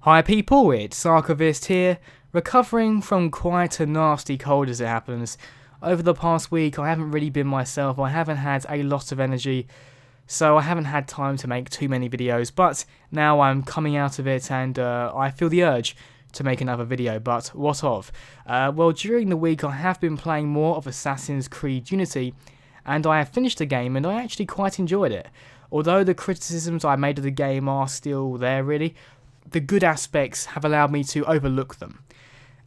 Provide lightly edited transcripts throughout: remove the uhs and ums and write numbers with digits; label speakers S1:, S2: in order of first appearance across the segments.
S1: Hi people, it's Archivist here, recovering from quite a nasty cold as it happens. Over the past week I haven't really been myself, I haven't had a lot of energy, so I haven't had time to make too many videos, but now I'm coming out of it and I feel the urge to make another video, but what of? Well, during the week I have been playing more of Assassin's Creed Unity, and I have finished the game and I actually quite enjoyed it. Although the criticisms I made of the game are still there really, the good aspects have allowed me to overlook them.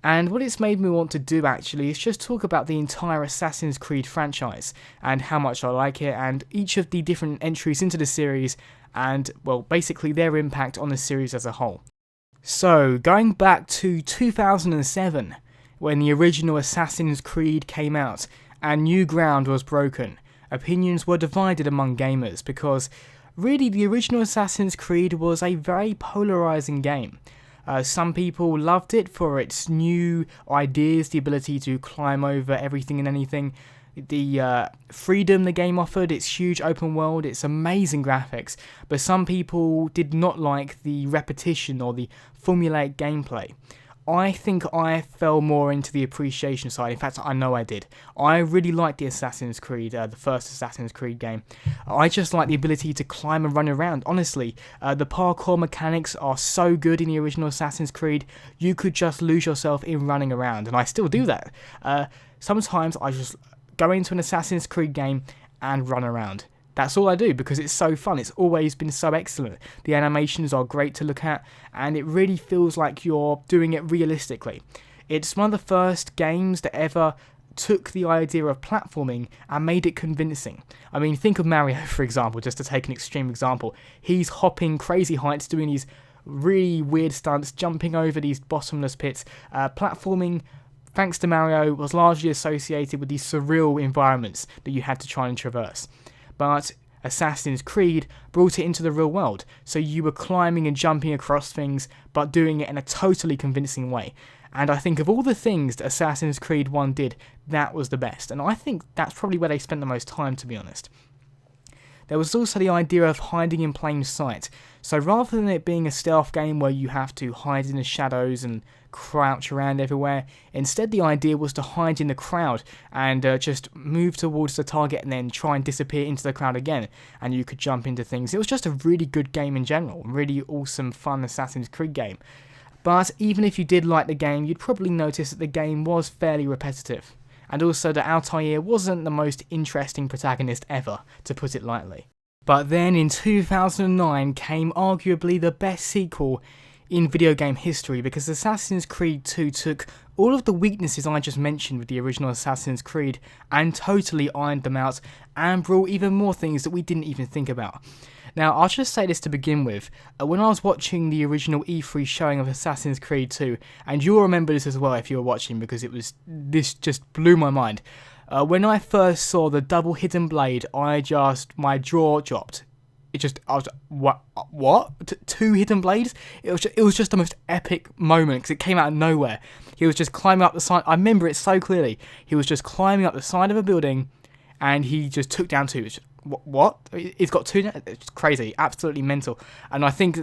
S1: And what it's made me want to do actually is just talk about the entire Assassin's Creed franchise and how much I like it and each of the different entries into the series and, well, basically their impact on the series as a whole. So, going back to 2007, when the original Assassin's Creed came out and new ground was broken, opinions were divided among gamers because really, the original Assassin's Creed was a very polarising game. Some people loved it for its new ideas, the ability to climb over everything and anything, the freedom the game offered, its huge open world, its amazing graphics, but some people did not like the repetition or the formulaic gameplay. I think I fell more into the appreciation side. In fact, I know I did. I really liked the Assassin's Creed, the first Assassin's Creed game. I just like the ability to climb and run around. Honestly, the parkour mechanics are so good in the original Assassin's Creed, you could just lose yourself in running around, and I still do that. Sometimes I just go into an Assassin's Creed game and run around. That's all I do because it's so fun. It's always been so excellent. The animations are great to look at and it really feels like you're doing it realistically. It's one of the first games that ever took the idea of platforming and made it convincing. I mean, think of Mario, for example, just to take an extreme example. He's hopping crazy heights, doing these really weird stunts, jumping over these bottomless pits. Platforming, thanks to Mario, was largely associated with these surreal environments that you had to try and traverse. But Assassin's Creed brought it into the real world, so you were climbing and jumping across things, but doing it in a totally convincing way. And I think of all the things that Assassin's Creed 1 did, that was the best, and I think that's probably where they spent the most time, to be honest. There was also the idea of hiding in plain sight, so rather than it being a stealth game where you have to hide in the shadows and crouch around everywhere, instead the idea was to hide in the crowd and just move towards the target and then try and disappear into the crowd again, and you could jump into things. It was just a really good game in general, really awesome, fun Assassin's Creed game. But even if you did like the game, you'd probably notice that the game was fairly repetitive. And also that Altair wasn't the most interesting protagonist ever, to put it lightly. But then in 2009 came arguably the best sequel in video game history, because Assassin's Creed 2 took all of the weaknesses I just mentioned with the original Assassin's Creed and totally ironed them out and brought even more things that we didn't even think about. Now, I'll just say this to begin with. When I was watching the original E3 showing of Assassin's Creed 2, and you'll remember this as well if you were watching because this just blew my mind. When I first saw the double hidden blade, my jaw dropped. I was like, what? Two hidden blades? It was just the most epic moment because it came out of nowhere. He was just climbing up the side. I remember it so clearly. He was just climbing up the side of a building, and he just took down two. What? He's got two? It's crazy, absolutely mental. And I think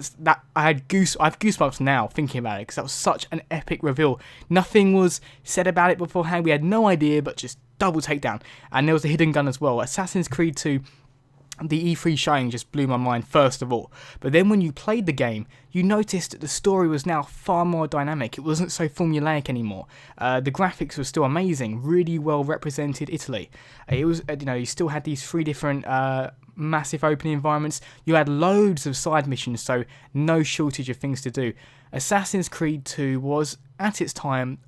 S1: I have goosebumps now thinking about it because that was such an epic reveal. Nothing was said about it beforehand. We had no idea, but just double takedown. And there was a hidden gun as well. Assassin's Creed 2. The E3 showing just blew my mind first of all, but then when you played the game, you noticed that the story was now far more dynamic. It wasn't so formulaic anymore. The graphics were still amazing, really well represented Italy. It was, you still had these three different massive open environments. You had loads of side missions, so no shortage of things to do. Assassin's Creed 2 was, at its time,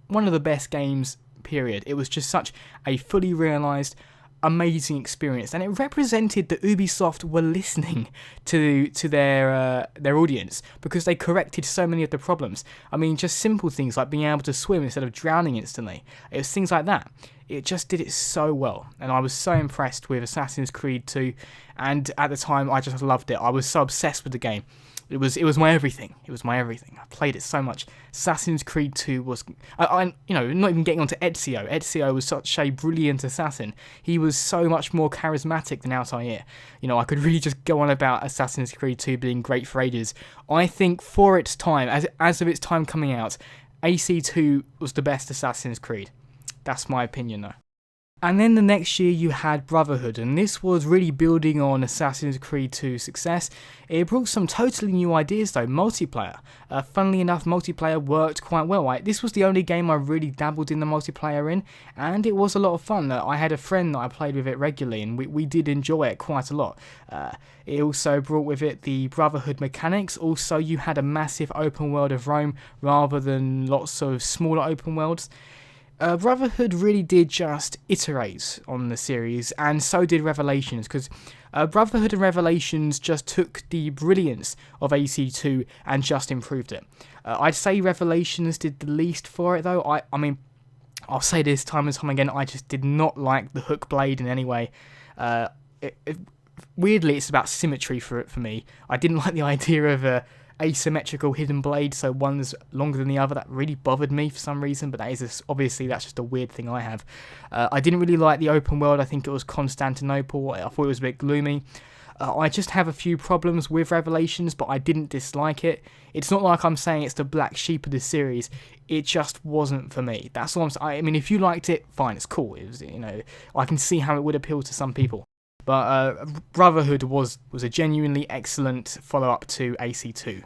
S1: one of the best games, period. It was just such a fully realised, amazing experience, and it represented that Ubisoft were listening to their audience because they corrected so many of the problems. I mean, just simple things like being able to swim instead of drowning instantly. It was things like that. It just did it so well, and I was so impressed with Assassin's Creed 2, and at the time I just loved it. I was so obsessed with the game. It was my everything. It was my everything. I played it so much. Assassin's Creed 2 was, not even getting onto Ezio. Ezio was such a brilliant assassin. He was so much more charismatic than Altair. I could really just go on about Assassin's Creed 2 being great for ages. I think for its time, as of its time coming out, AC2 was the best Assassin's Creed. That's my opinion though. And then the next year you had Brotherhood, and this was really building on Assassin's Creed 2's success. It brought some totally new ideas though, multiplayer. Funnily enough, multiplayer worked quite well. This was the only game I really dabbled in the multiplayer in, and it was a lot of fun. I had a friend that I played with it regularly, and we did enjoy it quite a lot. It also brought with it the Brotherhood mechanics. Also, you had a massive open world of Rome rather than lots of smaller open worlds. Brotherhood really did just iterate on the series, and so did Revelations, because Brotherhood and Revelations just took the brilliance of AC2 and just improved it. I'd say Revelations did the least for it though. I mean, I'll say this time and time again, I just did not like the hook blade in any way. Weirdly, it's about symmetry for me. I didn't like the idea of a asymmetrical hidden blade, so one's longer than the other. That really bothered me for some reason, but obviously that's just a weird thing I have. I didn't really like the open world. I think it was Constantinople. I thought it was a bit gloomy. I just have a few problems with Revelations, but I didn't dislike it. It's not like I'm saying it's the black sheep of the series. It just wasn't for me. That's all I'm saying. I mean, if you liked it, fine, it's cool. It was, I can see how it would appeal to some people. But Brotherhood was a genuinely excellent follow-up to AC2.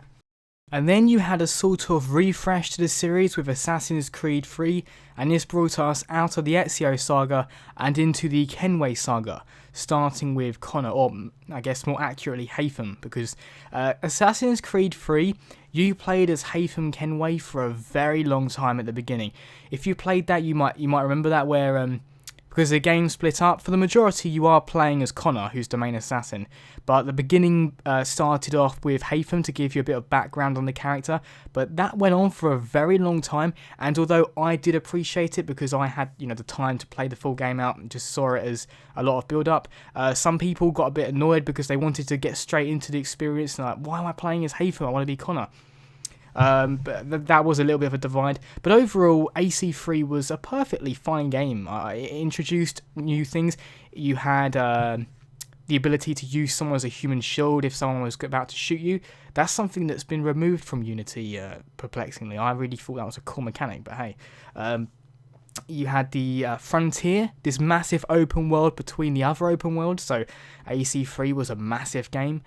S1: And then you had a sort of refresh to the series with Assassin's Creed 3, and this brought us out of the Ezio saga and into the Kenway saga, starting with Connor, or I guess more accurately Haytham, because Assassin's Creed 3, you played as Haytham Kenway for a very long time at the beginning. If you played that, you might remember that, where because the game split up. For the majority, you are playing as Connor, who's the main assassin, but the beginning started off with Haytham to give you a bit of background on the character, but that went on for a very long time, and although I did appreciate it because I had the time to play the full game out and just saw it as a lot of build-up, some people got a bit annoyed because they wanted to get straight into the experience, and like, why am I playing as Haytham? I want to be Connor. But that was a little bit of a divide. But overall, AC3 was a perfectly fine game. It introduced new things. You had the ability to use someone as a human shield if someone was about to shoot you. That's something that's been removed from Unity, perplexingly. I really thought that was a cool mechanic, but hey. You had the Frontier, this massive open world between the other open worlds, so AC3 was a massive game.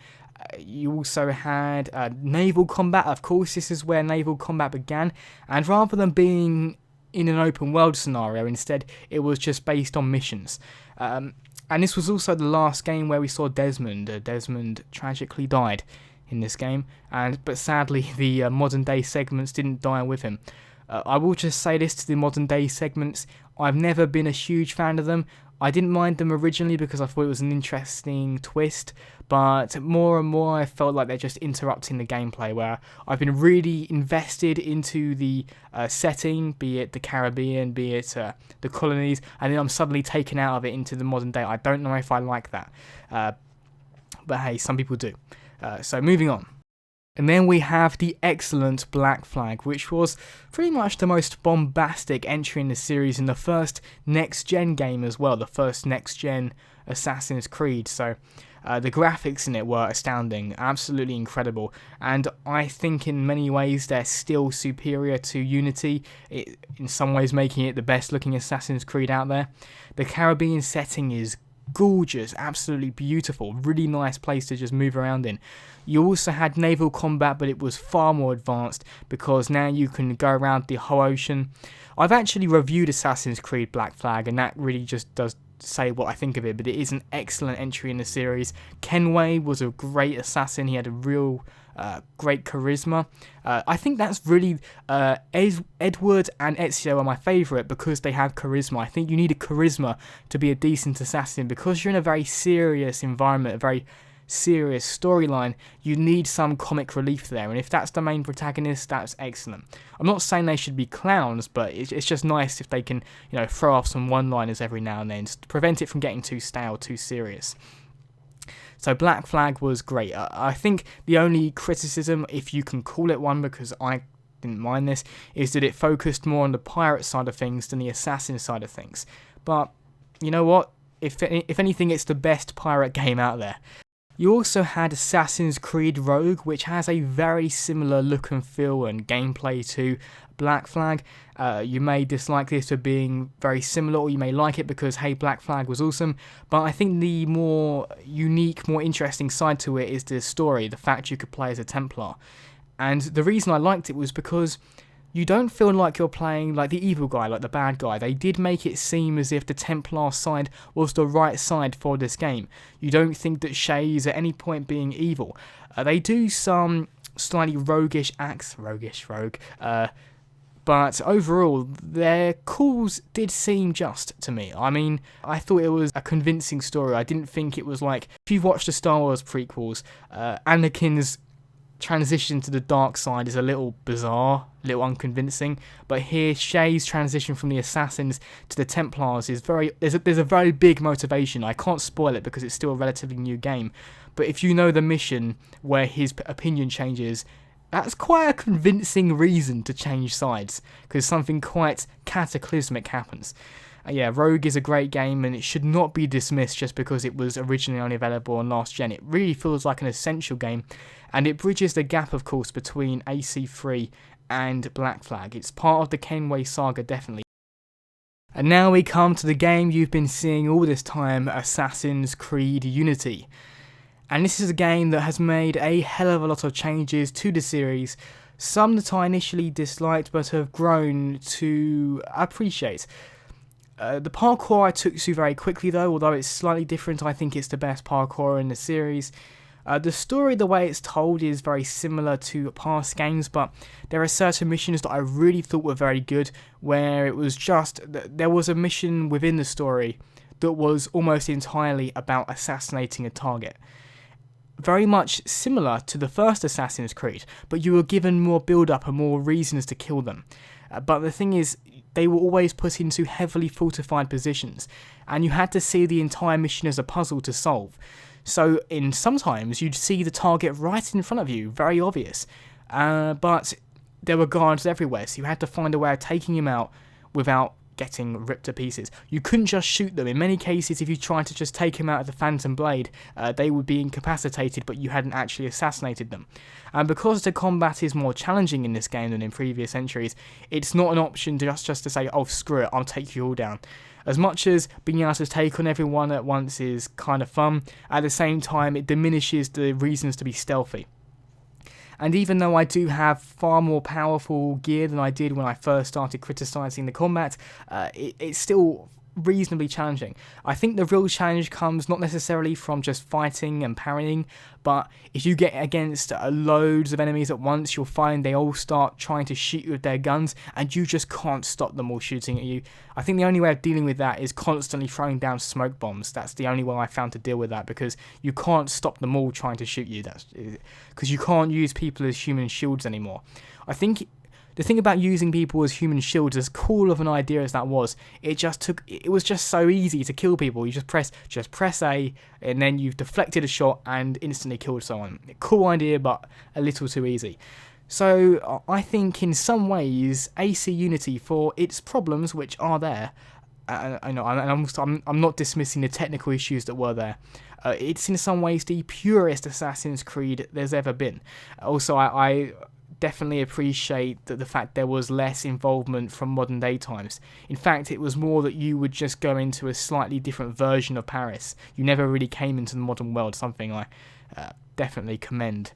S1: You also had naval combat. Of course, this is where naval combat began, and rather than being in an open world scenario, instead it was just based on missions. And this was also the last game where we saw Desmond. Desmond tragically died in this game, but sadly the modern day segments didn't die with him. I will just say this to the modern day segments, I've never been a huge fan of them. I didn't mind them originally because I thought it was an interesting twist, but more and more I felt like they're just interrupting the gameplay, where I've been really invested into the setting, be it the Caribbean, be it the colonies, and then I'm suddenly taken out of it into the modern day. I don't know if I like that, but hey, some people do. So moving on. And then we have the excellent Black Flag, which was pretty much the most bombastic entry in the series, and the first next-gen game as well, the first next-gen Assassin's Creed. So the graphics in it were astounding, absolutely incredible, and I think in many ways they're still superior to Unity, in some ways making it the best-looking Assassin's Creed out there. The Caribbean setting is gorgeous, absolutely beautiful, really nice place to just move around in. You also had naval combat, but it was far more advanced because now you can go around the whole ocean. I've actually reviewed Assassin's Creed Black Flag, and that really just does say what I think of it, but it is an excellent entry in the series. Kenway was a great assassin. He had a real great charisma. I think that's really Edward and Ezio are my favourite because they have charisma. I think you need a charisma to be a decent assassin, because you're in a very serious environment, a very serious storyline. You need some comic relief there, and if that's the main protagonist, that's excellent. I'm not saying they should be clowns, but it's just nice if they can, throw off some one-liners every now and then to prevent it from getting too stale, too serious. So Black Flag was great. I think the only criticism, if you can call it one, because I didn't mind this, is that it focused more on the pirate side of things than the assassin side of things. But you know what? If anything, it's the best pirate game out there. You also had Assassin's Creed Rogue, which has a very similar look and feel and gameplay to Black Flag. You may dislike this for being very similar, or you may like it because, hey, Black Flag was awesome. But I think the more unique, more interesting side to it is the story, the fact you could play as a Templar. And the reason I liked it was because you don't feel like you're playing like the evil guy, like the bad guy. They did make it seem as if the Templar side was the right side for this game. You don't think that Shay is at any point being evil. They do some slightly rogue, but overall, their calls did seem just to me. I mean, I thought it was a convincing story. I didn't think it was like, if you've watched the Star Wars prequels, Anakin's transition to the dark side is a little bizarre, a little unconvincing, but here Shay's transition from the Assassins to the Templars is there's a very big motivation. I can't spoil it because it's still a relatively new game, but if you know the mission where his opinion changes, that's quite a convincing reason to change sides, because something quite cataclysmic happens. Yeah, Rogue is a great game, and it should not be dismissed just because it was originally only available on last gen. It really feels like an essential game, and it bridges the gap, of course, between AC3 and Black Flag. It's part of the Kenway saga, definitely. And now we come to the game you've been seeing all this time, Assassin's Creed Unity. And this is a game that has made a hell of a lot of changes to the series, some that I initially disliked but have grown to appreciate. The parkour I took to very quickly though, although it's slightly different. I think it's the best parkour in the series. The story, the way it's told, is very similar to past games, but there are certain missions that I really thought were very good, where it was just, there was a mission within the story that was almost entirely about assassinating a target. Very much similar to the first Assassin's Creed, but you were given more build-up and more reasons to kill them. But the thing is, they were always put into heavily fortified positions, and you had to see the entire mission as a puzzle to solve. So sometimes you'd see the target right in front of you, very obvious, but there were guards everywhere, so you had to find a way of taking him out without getting ripped to pieces. You couldn't just shoot them. In many cases, if you tried to just take him out of the Phantom Blade, they would be incapacitated, but you hadn't actually assassinated them. And because the combat is more challenging in this game than in previous entries, it's not an option just to say, oh, screw it, I'll take you all down. As much as being able to take on everyone at once is kind of fun, at the same time, it diminishes the reasons to be stealthy. And even though I do have far more powerful gear than I did when I first started criticising the combat, it's still reasonably challenging. I think the real challenge comes not necessarily from just fighting and parrying, but if you get against loads of enemies at once, you'll find they all start trying to shoot you with their guns, and you just can't stop them all shooting at you. I think the only way of dealing with that is constantly throwing down smoke bombs. That's the only way I found to deal with that, because you can't stop them all trying to shoot you. That's because you can't use people as human shields anymore. I think the thing about using people as human shields, as cool of an idea as that was, it was just so easy to kill people. You just press A, and then you've deflected a shot and instantly killed someone. Cool idea, but a little too easy. So I think in some ways, AC Unity, for its problems, which are there, I'm not dismissing the technical issues that were there. It's in some ways the purest Assassin's Creed there's ever been. Also, I definitely appreciate the fact there was less involvement from modern day times. In fact, it was more that you would just go into a slightly different version of Paris. You never really came into the modern world, something I definitely commend.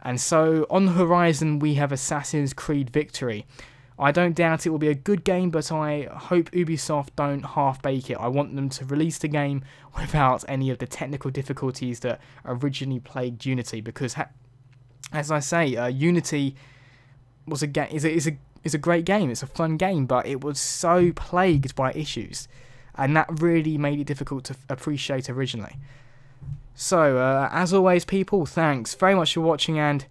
S1: And so, on the horizon, we have Assassin's Creed Victory. I don't doubt it will be a good game, but I hope Ubisoft don't half-bake it. I want them to release the game without any of the technical difficulties that originally plagued Unity, because as I say, Unity was is a great game. It's a fun game, but it was so plagued by issues, and that really made it difficult to appreciate originally. So, as always, people, thanks very much for watching, and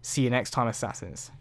S1: see you next time, Assassins.